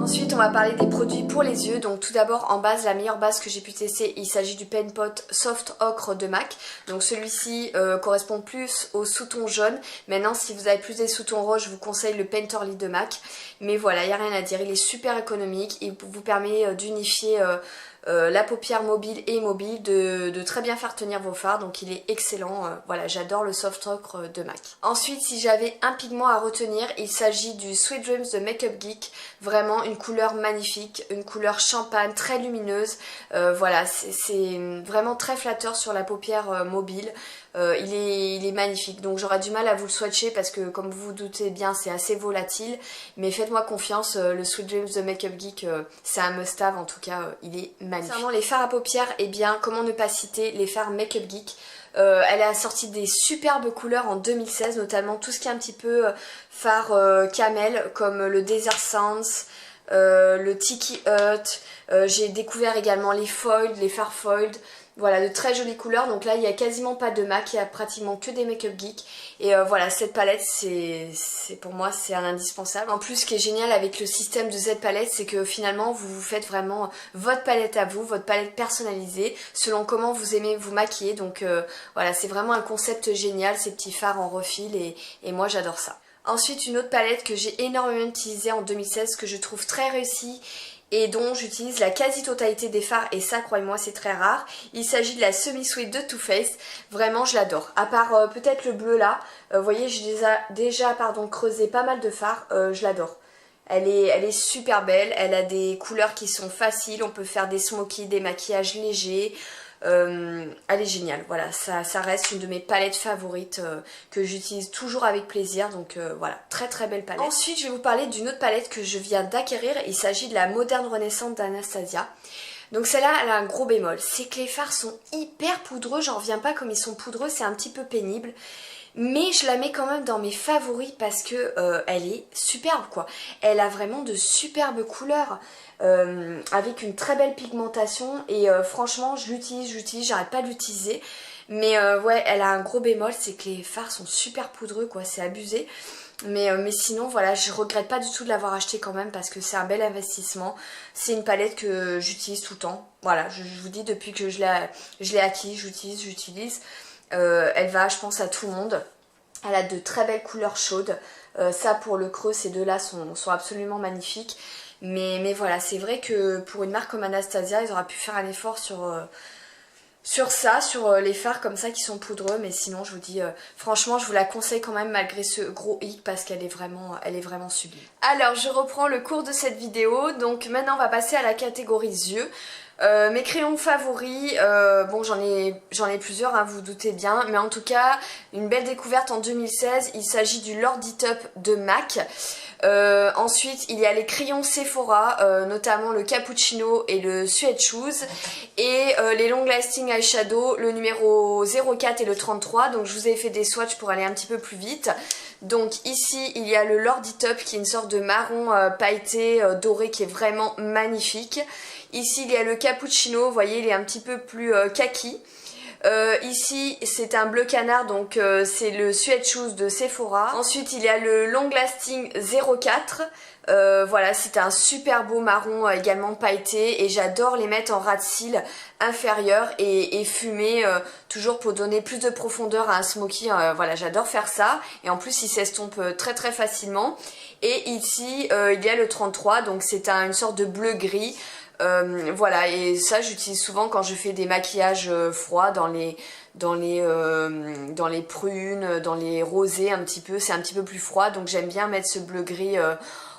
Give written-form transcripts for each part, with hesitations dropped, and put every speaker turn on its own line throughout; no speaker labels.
Ensuite on va parler des produits pour les yeux. Donc tout d'abord en base, la meilleure base que j'ai pu tester, il s'agit du Pen Pot Soft Ocre de MAC. Donc celui-ci correspond plus aux sous-tons jaunes. Maintenant si vous avez plus des sous-tons roses, je vous conseille le Painterly de MAC. Mais voilà, il n'y a rien à dire, il est super économique, il vous permet d'unifier la paupière mobile et immobile, de très bien faire tenir vos fards, donc il est excellent. Voilà, j'adore le Soft Ocre de MAC. Ensuite, si j'avais un pigment à retenir, il s'agit du Sweet Dreams de Makeup Geek. Vraiment une couleur magnifique, une couleur champagne très lumineuse. Voilà, c'est vraiment très flatteur sur la paupière mobile. Il est magnifique, donc j'aurais du mal à vous le swatcher parce que comme vous vous doutez bien c'est assez volatile, mais faites-moi confiance, le Sweet Dreams de Makeup Geek c'est un must-have, en tout cas il est magnifique. Concernant les fards à paupières, eh bien comment ne pas citer les fards Makeup Geek. Elle a sorti des superbes couleurs en 2016, notamment tout ce qui est un petit peu fard camel comme le Desert Sands, le Tiki Hut. J'ai découvert également les foiled, les fards foiled. Voilà, de très jolies couleurs. Donc là il n'y a quasiment pas de MAC, il n'y a pratiquement que des Makeup Geek. Et voilà, cette palette pour moi c'est un indispensable. En plus ce qui est génial avec le système de Z palette, c'est que finalement vous vous faites vraiment votre palette à vous, votre palette personnalisée selon comment vous aimez vous maquiller. Donc voilà, c'est vraiment un concept génial, ces petits fards en refil, et moi j'adore ça. Ensuite une autre palette que j'ai énormément utilisée en 2016, que je trouve très réussie et dont j'utilise la quasi-totalité des fards, et ça croyez-moi c'est très rare. Il s'agit de la Semi Sweet de Too Faced. Vraiment je l'adore, à part peut-être le bleu là. Vous voyez, j'ai déjà creusé pas mal de fards, je l'adore. Elle est super belle, elle a des couleurs qui sont faciles, on peut faire des smokies, des maquillages légers. Elle est géniale, voilà, ça reste une de mes palettes favorites que j'utilise toujours avec plaisir, donc voilà, très très belle palette. Ensuite je vais vous parler d'une autre palette que je viens d'acquérir, il s'agit de la Moderne Renaissance d'Anastasia. Donc celle-là elle a un gros bémol, c'est que les fards sont hyper poudreux, j'en reviens pas comme ils sont poudreux, c'est un petit peu pénible. Mais je la mets quand même dans mes favoris parce que elle est superbe quoi. Elle a vraiment de superbes couleurs avec une très belle pigmentation et franchement je l'utilise, j'arrête pas de l'utiliser. Mais ouais, elle a un gros bémol, c'est que les fards sont super poudreux quoi, c'est abusé. Mais sinon voilà, je regrette pas du tout de l'avoir acheté quand même parce que c'est un bel investissement. C'est une palette que j'utilise tout le temps. Voilà, je vous dis depuis que je l'ai acquis, j'utilise. Elle va je pense à tout le monde. Elle a de très belles couleurs chaudes. Ça pour le creux, ces deux là sont absolument magnifiques. Mais voilà, c'est vrai que pour une marque comme Anastasia, ils auraient pu faire un effort sur ça, sur les fards comme ça qui sont poudreux. Mais sinon je vous dis franchement je vous la conseille quand même malgré ce gros hic parce qu'elle est vraiment sublime. Alors je reprends le cours de cette vidéo. Donc maintenant on va passer à la catégorie yeux. Mes crayons favoris, bon j'en ai plusieurs, hein, vous vous doutez bien, mais en tout cas une belle découverte en 2016, il s'agit du Lord It Up de MAC. Ensuite il y a les crayons Sephora, notamment le Cappuccino et le Suede Shoes, et les Long Lasting Eyeshadow, le numéro 04 et le 33, donc je vous ai fait des swatchs pour aller un petit peu plus vite. Donc ici il y a le Lord It Up qui est une sorte de marron pailleté doré qui est vraiment magnifique. Ici il y a le Cappuccino, vous voyez il est un petit peu plus kaki. Ici c'est un bleu canard, donc c'est le Suede Shoes de Sephora. Ensuite il y a le Long Lasting 04. Voilà, c'est un super beau marron également pailleté et j'adore les mettre en ras de cils inférieur et fumé, toujours pour donner plus de profondeur à un smoky. Voilà, j'adore faire ça et en plus il s'estompe très très facilement. Et ici il y a le 33, donc c'est une sorte de bleu gris. Voilà, et ça j'utilise souvent quand je fais des maquillages froids dans les prunes, dans les rosés un petit peu, c'est un petit peu plus froid, donc j'aime bien mettre ce bleu gris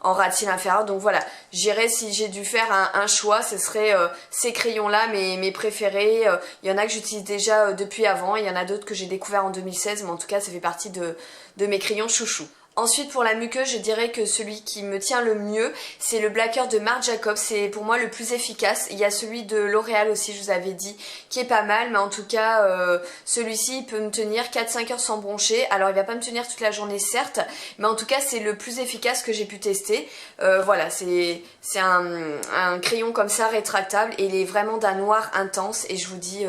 en ras de cils inférieur. Donc voilà, j'irais, si j'ai dû faire un choix, ce serait ces crayons là, mes préférés. Il y en a que j'utilise déjà depuis avant, il y en a d'autres que j'ai découvert en 2016, mais en tout cas ça fait partie de mes crayons chouchous. Ensuite pour la muqueuse, je dirais que celui qui me tient le mieux, c'est le Blacker de Marc Jacobs, c'est pour moi le plus efficace. Il y a celui de L'Oréal aussi, je vous avais dit, qui est pas mal, mais en tout cas celui-ci il peut me tenir 4-5 heures sans broncher. Alors il va pas me tenir toute la journée certes, mais en tout cas c'est le plus efficace que j'ai pu tester. Voilà, c'est un crayon comme ça rétractable et il est vraiment d'un noir intense et je vous dis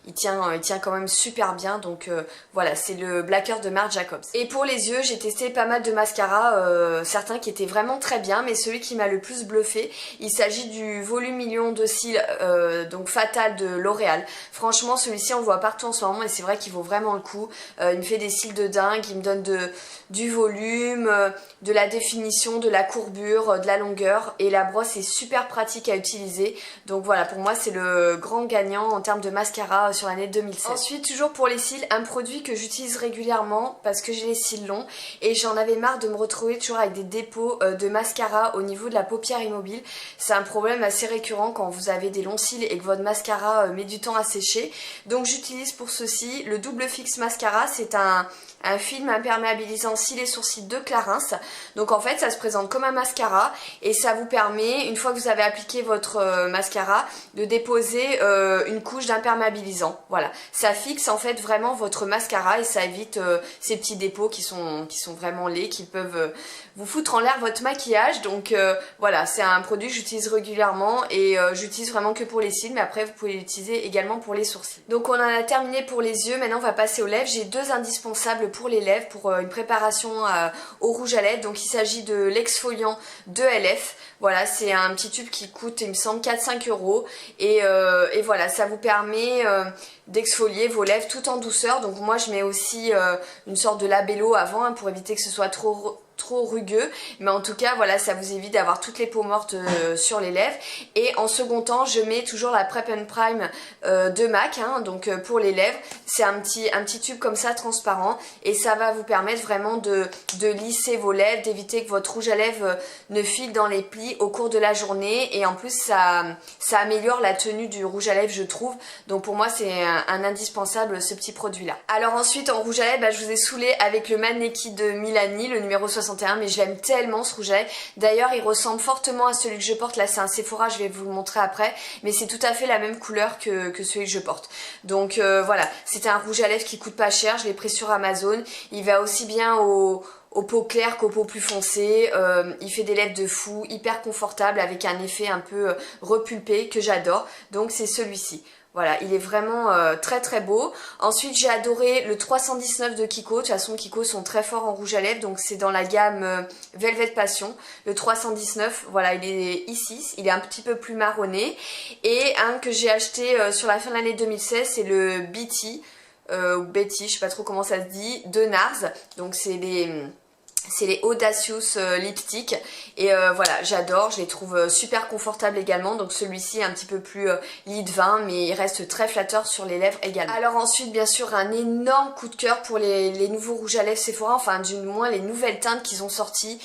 il tient quand même super bien. Donc voilà, c'est le Blacker de Marc Jacobs. Et pour les yeux, j'ai testé pas mal mal de mascaras, certains qui étaient vraiment très bien, mais celui qui m'a le plus bluffé, il s'agit du volume million de cils, donc Fatal de L'Oréal. Franchement, celui-ci on le voit partout en ce moment et c'est vrai qu'il vaut vraiment le coup. Il me fait des cils de dingue, il me donne du volume, de la définition, de la courbure, de la longueur, et la brosse est super pratique à utiliser. Donc voilà, pour moi c'est le grand gagnant en termes de mascara sur l'année 2016. Ensuite, toujours pour les cils, un produit que j'utilise régulièrement parce que j'ai les cils longs et j'en avais marre de me retrouver toujours avec des dépôts de mascara au niveau de la paupière immobile. C'est un problème assez récurrent quand vous avez des longs cils et que votre mascara met du temps à sécher. Donc j'utilise pour ceci le Double Fix Mascara. C'est un film imperméabilisant cils et sourcils de Clarins. Donc en fait ça se présente comme un mascara et ça vous permet, une fois que vous avez appliqué votre mascara, de déposer une couche d'imperméabilisant. Voilà, ça fixe en fait vraiment votre mascara et ça évite ces petits dépôts qui sont vraiment laids, qui peuvent vous foutre en l'air votre maquillage. Donc voilà, c'est un produit que j'utilise régulièrement et j'utilise vraiment que pour les cils, mais après vous pouvez l'utiliser également pour les sourcils. Donc on en a terminé pour les yeux, maintenant on va passer aux lèvres. J'ai deux indispensables pour les lèvres, pour une préparation au rouge à lèvres. Donc il s'agit de l'exfoliant de LF. Voilà, c'est un petit tube qui coûte, il me semble, 4-5 euros. Et voilà, ça vous permet d'exfolier vos lèvres tout en douceur. Donc moi je mets aussi une sorte de labello avant pour éviter que ce soit trop rugueux, mais en tout cas voilà, ça vous évite d'avoir toutes les peaux mortes sur les lèvres. Et en second temps je mets toujours la Prep and Prime de MAC, donc pour les lèvres. C'est un petit tube comme ça transparent et ça va vous permettre vraiment de lisser vos lèvres, d'éviter que votre rouge à lèvres ne file dans les plis au cours de la journée, et en plus ça améliore la tenue du rouge à lèvres, je trouve. Donc pour moi c'est un indispensable, ce petit produit là. Alors ensuite en rouge à lèvres, je vous ai saoulé avec le Maneki de Milani, le numéro 61, mais je l'aime tellement ce rouge à lèvres. D'ailleurs il ressemble fortement à celui que je porte, là c'est un Sephora, je vais vous le montrer après, mais c'est tout à fait la même couleur que celui que je porte. Donc voilà, c'est un rouge à lèvres qui coûte pas cher, je l'ai pris sur Amazon. Il va aussi bien aux peaux claires qu'aux peaux plus foncées. Il fait des lèvres de fou, hyper confortable, avec un effet un peu repulpé que j'adore. Donc c'est celui-ci. Voilà, il est vraiment très très beau. Ensuite j'ai adoré le 319 de Kiko. De toute façon Kiko sont très forts en rouge à lèvres, donc c'est dans la gamme Velvet Passion. Le 319, voilà, il est ici, il est un petit peu plus marronné. Et un que j'ai acheté sur la fin de l'année 2016, c'est le Betty, ou Betty, je sais pas trop comment ça se dit, de NARS. Donc c'est les Audacious lipstick et voilà, j'adore, je les trouve super confortables également. Donc celui-ci est un petit peu plus lit de vin, mais il reste très flatteur sur les lèvres également. Alors ensuite bien sûr un énorme coup de cœur pour les nouveaux rouges à lèvres Sephora, enfin du moins les nouvelles teintes qu'ils ont sorties.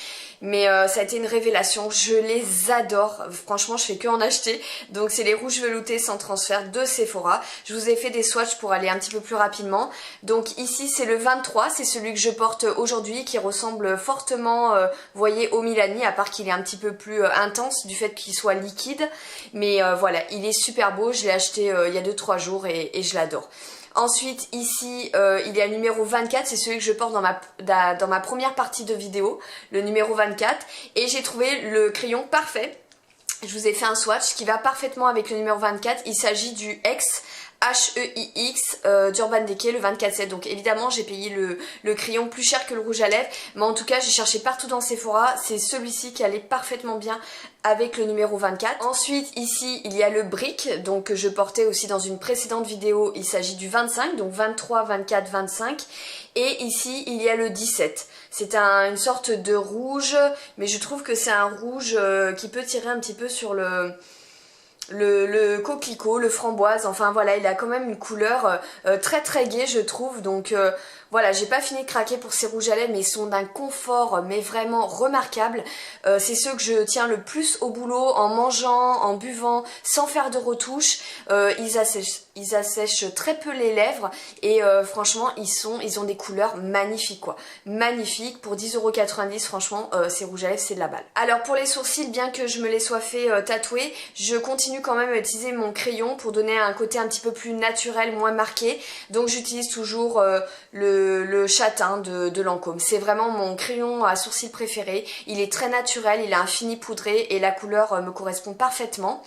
Mais ça a été une révélation, je les adore, franchement je fais que en acheter. Donc c'est les rouges veloutés sans transfert de Sephora. Je vous ai fait des swatchs pour aller un petit peu plus rapidement. Donc ici c'est le 23, c'est celui que je porte aujourd'hui, qui ressemble fortement, vous voyez, au Milani, à part qu'il est un petit peu plus intense du fait qu'il soit liquide. Mais voilà, il est super beau, je l'ai acheté il y a 2-3 jours et je l'adore. Ensuite ici il y a le numéro 24, c'est celui que je porte dans ma première partie de vidéo, le numéro 24, et j'ai trouvé le crayon parfait. Je vous ai fait un swatch qui va parfaitement avec le numéro 24, il s'agit du X HEIX d'Urban Decay, le 24/7. Donc évidemment j'ai payé le crayon plus cher que le rouge à lèvres, mais en tout cas j'ai cherché partout dans Sephora, c'est celui-ci qui allait parfaitement bien avec le numéro 24. Ensuite ici il y a le Brick, donc que je portais aussi dans une précédente vidéo, il s'agit du 25, donc 23, 24, 25. Et ici il y a le 17. C'est une sorte de rouge, mais je trouve que c'est un rouge qui peut tirer un petit peu sur le coquelicot, le framboise, enfin voilà, il a quand même une couleur très très gaie je trouve. Donc voilà, j'ai pas fini de craquer pour ces rouges à lèvres, mais ils sont d'un confort mais vraiment remarquable. C'est ceux que je tiens le plus au boulot, en mangeant, en buvant, sans faire de retouches. Ils assèchent très peu les lèvres et franchement ils ont des couleurs magnifiques quoi. Magnifiques, pour 10,90 €, franchement ces rouges à lèvres c'est de la balle. Alors pour les sourcils, bien que je me les sois fait tatouer, je continue quand même à utiliser mon crayon pour donner un côté un petit peu plus naturel, moins marqué. Donc j'utilise toujours le châtain de Lancôme. C'est vraiment mon crayon à sourcils préféré. Il est très naturel, il a un fini poudré et la couleur me correspond parfaitement.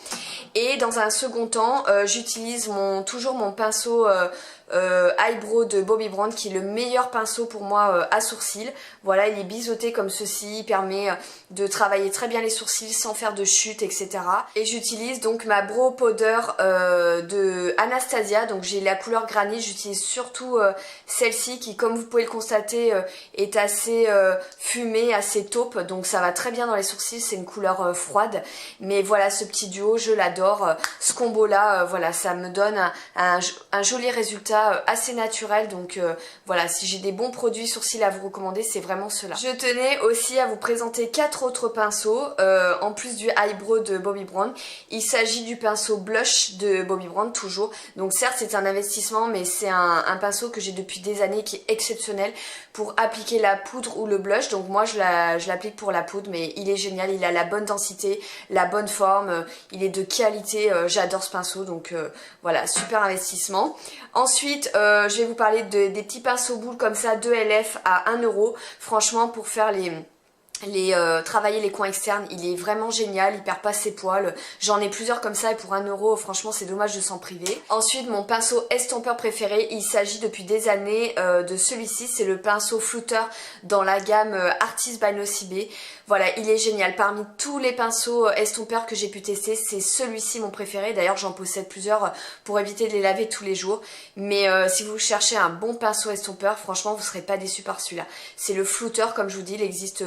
Et dans un second temps, j'utilise toujours mon pinceau Eyebrow de Bobbi Brown qui est le meilleur pinceau pour moi à sourcils. Voilà, il est biseauté comme ceci, il permet de travailler très bien les sourcils sans faire de chute, etc. Et j'utilise donc ma Brow Powder de Anastasia, donc j'ai la couleur granit, j'utilise surtout celle-ci qui, comme vous pouvez le constater, est assez fumée, assez taupe, donc ça va très bien dans les sourcils, c'est une couleur froide. Mais voilà, ce petit duo, je l'adore. Ce combo là, voilà, ça me donne un joli résultat assez naturel, donc voilà, si j'ai des bons produits sourcils à vous recommander, c'est vraiment cela. Je tenais aussi à vous présenter 4 autres pinceaux en plus du Eyebrow de Bobbi Brown. Il s'agit du pinceau blush de Bobbi Brown toujours, donc certes c'est un investissement, mais c'est un pinceau que j'ai depuis des années qui est exceptionnel pour appliquer la poudre ou le blush. Donc moi je l'applique pour la poudre, mais il est génial, il a la bonne densité, la bonne forme, il est de qualité, j'adore ce pinceau, donc voilà, super investissement. Ensuite je vais vous parler des petits pinceaux boules comme ça de LF à 1 €. Franchement, pour faire travailler les coins externes, il est vraiment génial, il perd pas ses poils. J'en ai plusieurs comme ça et pour 1 €, franchement c'est dommage de s'en priver. Ensuite, mon pinceau estompeur préféré, il s'agit depuis des années de celui-ci, c'est le pinceau flouteur dans la gamme Artist by Nocibé. Voilà, il est génial. Parmi tous les pinceaux estompeurs que j'ai pu tester, c'est celui-ci mon préféré. D'ailleurs, j'en possède plusieurs pour éviter de les laver tous les jours. Mais si vous cherchez un bon pinceau estompeur, franchement, vous ne serez pas déçus par celui-là. C'est le flouteur, comme je vous dis, il existe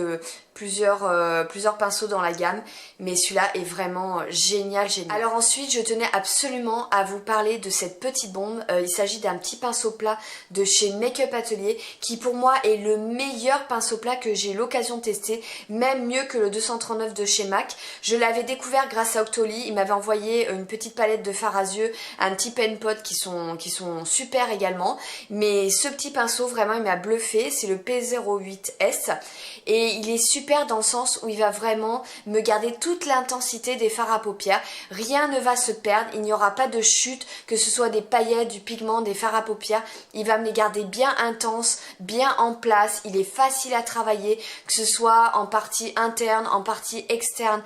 plusieurs pinceaux dans la gamme, mais celui-là est vraiment génial. Alors ensuite, je tenais absolument à vous parler de cette petite bombe. Il s'agit d'un petit pinceau plat de chez Make Up Atelier qui pour moi est le meilleur pinceau plat que j'ai eu l'occasion de tester, même mieux que le 239 de chez MAC. Je l'avais découvert grâce à Octoly, il m'avait envoyé une petite palette de fard à yeux, un petit pen pot qui sont super également, mais ce petit pinceau vraiment il m'a bluffé, c'est le P08S et il est super dans le sens où il va vraiment me garder toute l'intensité des fards à paupières, rien ne va se perdre, il n'y aura pas de chute, que ce soit des paillettes, du pigment, des fards à paupières, il va me les garder bien intenses, bien en place, il est facile à travailler, que ce soit en partie interne, en partie externe.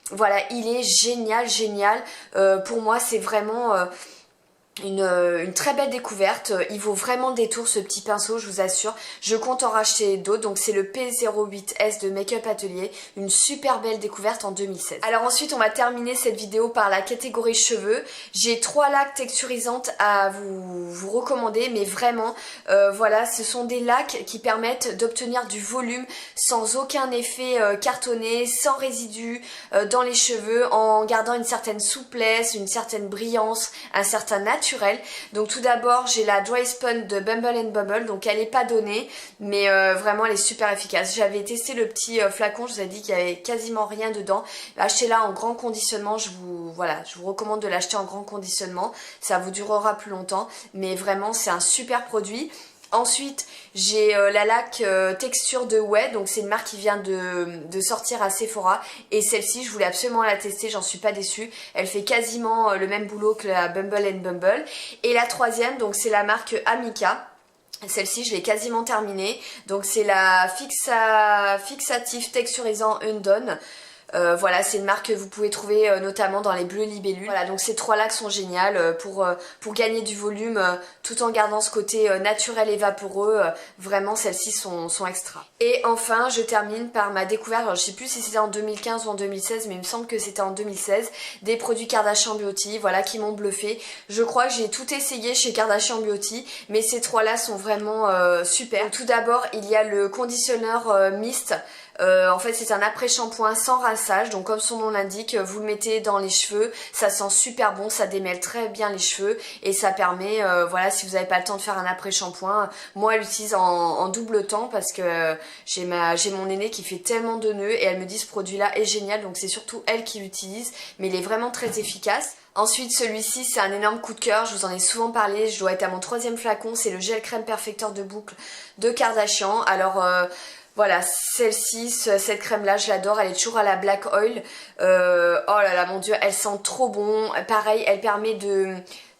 Voilà, il est génial, génial. Pour moi, c'est vraiment une très belle découverte. Il vaut vraiment le détour ce petit pinceau, je vous assure. Je compte en racheter d'autres, donc c'est le P08S de Make Up Atelier, une super belle découverte en 2016. Alors ensuite on va terminer cette vidéo par la catégorie cheveux. J'ai 3 lacs texturisantes à vous recommander, mais vraiment voilà, ce sont des lacs qui permettent d'obtenir du volume sans aucun effet cartonné, sans résidus dans les cheveux, en gardant une certaine souplesse, une certaine brillance, un certain naturel. Donc tout d'abord j'ai la Dry Spun de Bumble Bumble, donc elle n'est pas donnée mais vraiment elle est super efficace. J'avais testé le petit flacon, je vous ai dit qu'il n'y avait quasiment rien dedans. Achetez-la en grand conditionnement, je vous recommande de l'acheter en grand conditionnement, ça vous durera plus longtemps, mais vraiment c'est un super produit. Ensuite, j'ai la laque texture de Ouai, donc c'est une marque qui vient de sortir à Sephora. Et celle-ci, je voulais absolument la tester, j'en suis pas déçue. Elle fait quasiment le même boulot que la Bumble Bumble. Et la troisième, donc c'est la marque Amica. Celle-ci, je l'ai quasiment terminée. Donc c'est la Fixative Texturisant Undone. Voilà, c'est une marque que vous pouvez trouver notamment dans les bleus libellules. Voilà, donc ces 3 lacs sont géniales pour gagner du volume tout en gardant ce côté naturel et vaporeux. Vraiment, celles-ci sont extra. Et enfin, je termine par ma découverte, alors, je sais plus si c'était en 2015 ou en 2016, mais il me semble que c'était en 2016, des produits Kardashian Beauty, voilà, qui m'ont bluffé. Je crois que j'ai tout essayé chez Kardashian Beauty, mais ces 3-là sont vraiment super. Donc, tout d'abord, il y a le conditionneur mist. En fait c'est un après-shampoing sans rinçage, donc comme son nom l'indique, vous le mettez dans les cheveux, ça sent super bon, ça démêle très bien les cheveux et ça permet, voilà, si vous n'avez pas le temps de faire un après-shampoing, moi elle l'utilise en double temps parce que j'ai mon aînée qui fait tellement de nœuds et elle me dit ce produit là est génial, donc c'est surtout elle qui l'utilise, mais il est vraiment très efficace. Ensuite celui-ci c'est un énorme coup de cœur, je vous en ai souvent parlé, je dois être à mon 3e flacon, c'est le gel crème perfecteur de boucle de Kardashian. Alors voilà, celle-ci, cette crème-là, je l'adore, elle est toujours à la Black Oil. Oh là là, mon Dieu, elle sent trop bon. Pareil, elle permet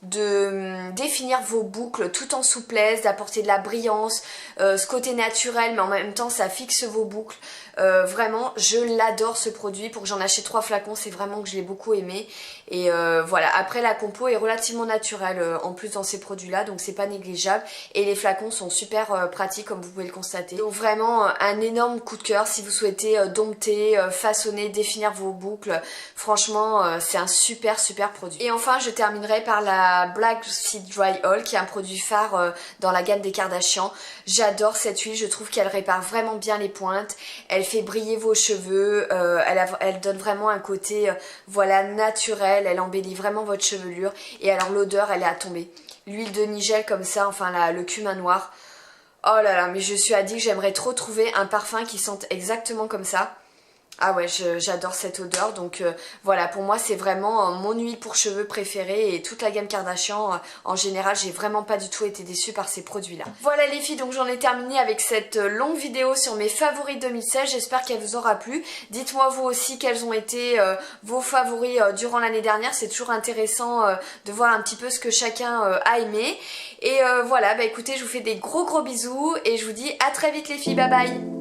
de définir vos boucles tout en souplesse, d'apporter de la brillance, ce côté naturel mais en même temps ça fixe vos boucles. Vraiment je l'adore ce produit. Pour que j'en achète 3 flacons, c'est vraiment que je l'ai beaucoup aimé. Et voilà, après la compo est relativement naturelle en plus dans ces produits là, donc c'est pas négligeable. Et les flacons sont super pratiques comme vous pouvez le constater. Donc vraiment un énorme coup de cœur si vous souhaitez dompter, façonner, définir vos boucles. Franchement c'est un super produit. Et enfin je terminerai par la Black Seed Dry Oil qui est un produit phare dans la gamme des Kardashian. J'adore cette huile, je trouve qu'elle répare vraiment bien les pointes, elle fait briller vos cheveux, elle donne vraiment un côté voilà naturel, elle embellit vraiment votre chevelure. Et alors l'odeur elle est à tomber. L'huile de Nigel comme ça, enfin le cumin noir. Oh là là, mais je suis addict, j'aimerais trop trouver un parfum qui sente exactement comme ça. Ah ouais, j'adore cette odeur, donc voilà, pour moi c'est vraiment mon huile pour cheveux préférée. Et toute la gamme Kardashian en général, j'ai vraiment pas du tout été déçue par ces produits là. Voilà les filles, donc j'en ai terminé avec cette longue vidéo sur mes favoris 2016, j'espère qu'elle vous aura plu. Dites-moi vous aussi quels ont été vos favoris durant l'année dernière, c'est toujours intéressant de voir un petit peu ce que chacun a aimé. Et voilà, bah écoutez, je vous fais des gros bisous et je vous dis à très vite les filles, bye bye.